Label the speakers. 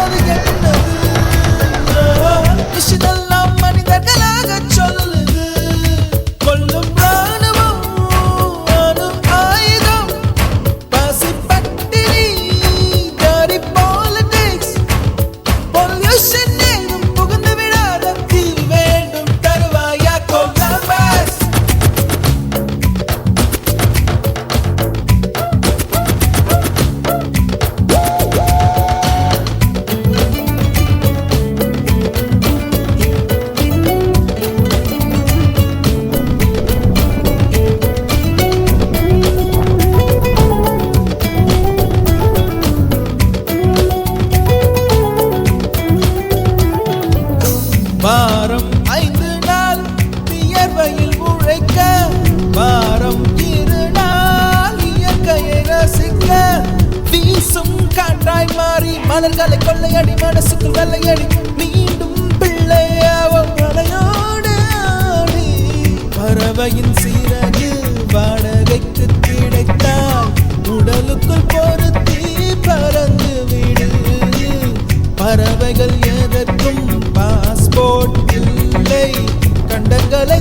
Speaker 1: அது என்னது விஷயமெல்லாம் மனிதர்களாக சொல்லுது கொல்லும் ராணுவம் அணு ஆயுதம் பசி பட்டினி dirty politics pollution ஏதும் புகுந்து விடாத தீ வேண்டும் தருவாயா கொல்லாமஸ் வாரம் 5 நாள் வியர்வையில் உழைக்க வாரம் 2 நாள் இயற்கையை ரசிக்க வீசும் காற்றாய் மாறி மலர்களை கொள்ளையடி மனசுக்குள் வெள்ளையடி மீண்டும் பிள்ளையாவும் மலையோடு ஆடி பறவையின் சீரகு வாடகைக்கு கிடைத்தால் உடலுக்குள் பொருத்தி பறந்து விடு பறவைகள் எதற்கும் பாஸ்போர்ட் இல்லை கண்டங்களை